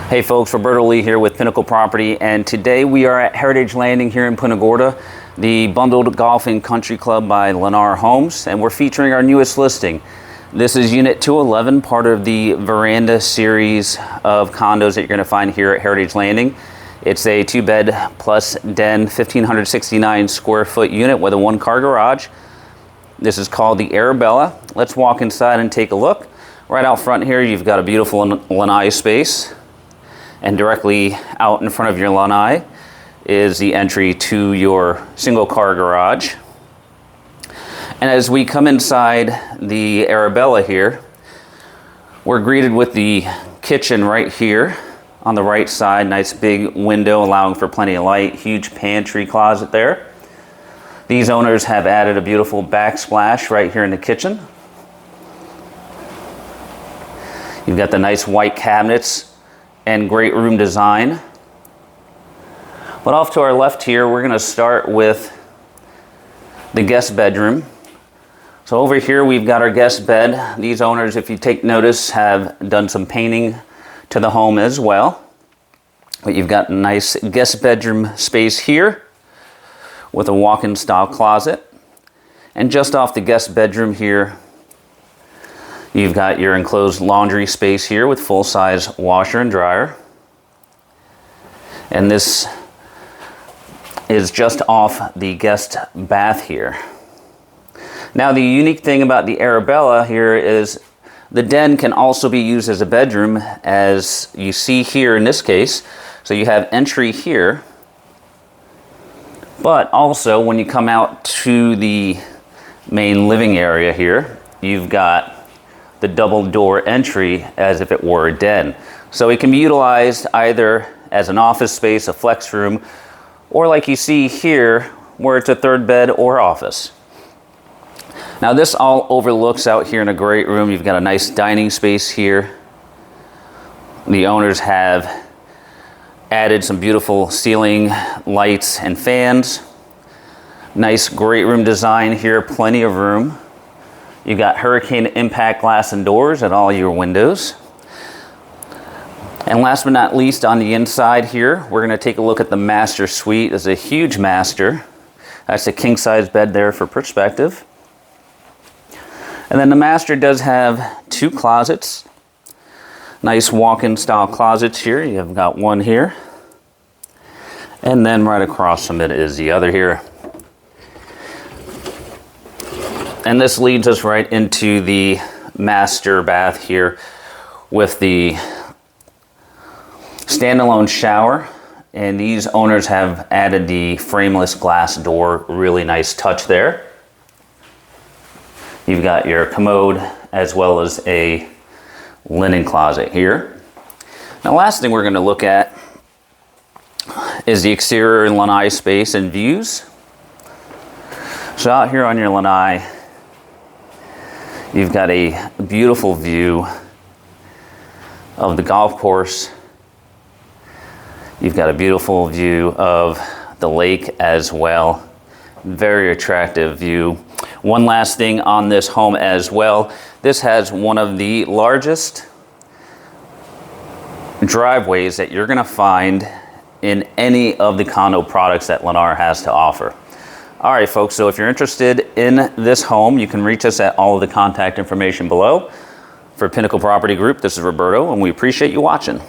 Hey folks, Roberto Lee here with Pinnacle Property, and today we are at Heritage Landing here in Punta Gorda, the bundled golf and country club by Lennar Homes, and we're featuring our newest listing. This is Unit 211, part of the Veranda series of condos that you're going to find here at Heritage Landing. It's a 2-bed plus den, 1,569 square foot unit with a 1-car garage. This is called the Arabella. Let's walk inside and take a look. Right out front here, you've got a beautiful lanai space. And directly out in front of your lanai is the entry to your single car garage. And as we come inside the Arabella here, we're greeted with the kitchen right here on the right side. Nice big window allowing for plenty of light, huge pantry closet there. These owners have added a beautiful backsplash right here in the kitchen. You've got the nice white cabinets and great room design. But off to our left here, we're gonna start with the guest bedroom. So over here, we've got our guest bed. These owners, if you take notice, have done some painting to the home as well. But you've got a nice guest bedroom space here with a walk-in style closet. And just off the guest bedroom here, you've got your enclosed laundry space here with full-size washer and dryer. And this is just off the guest bath here. Now, the unique thing about the Arabella here is the den can also be used as a bedroom, as you see here in this case. So you have entry here, but also when you come out to the main living area here, you've got the double door entry as if it were a den. So it can be utilized either as an office space, a flex room, or like you see here, where it's a third bed or office. Now this all overlooks out here in a great room. You've got a nice dining space here. The owners have added some beautiful ceiling lights and fans. Nice great room design here, plenty of room. You've got hurricane impact glass and doors at all your windows. And last but not least, on the inside here, we're gonna take a look at the master suite. It's a huge master. That's a king size bed there for perspective. And then the master does have 2 closets. Nice walk-in style closets here. You've got one here. And then right across from it is the other here. And this leads us right into the master bath here with the standalone shower. And these owners have added the frameless glass door. Really nice touch there. You've got your commode as well as a linen closet here. Now, last thing we're going to look at is the exterior lanai space and views. So out here on your lanai, you've got a beautiful view of the golf course. You've got a beautiful view of the lake as well. Very attractive view. One last thing on this home as well. This has one of the largest driveways that you're gonna find in any of the condo products that Lennar has to offer. All right, folks, so if you're interested in this home, you can reach us at all of the contact information below. For Pinnacle Property Group, this is Roberto, and we appreciate you watching.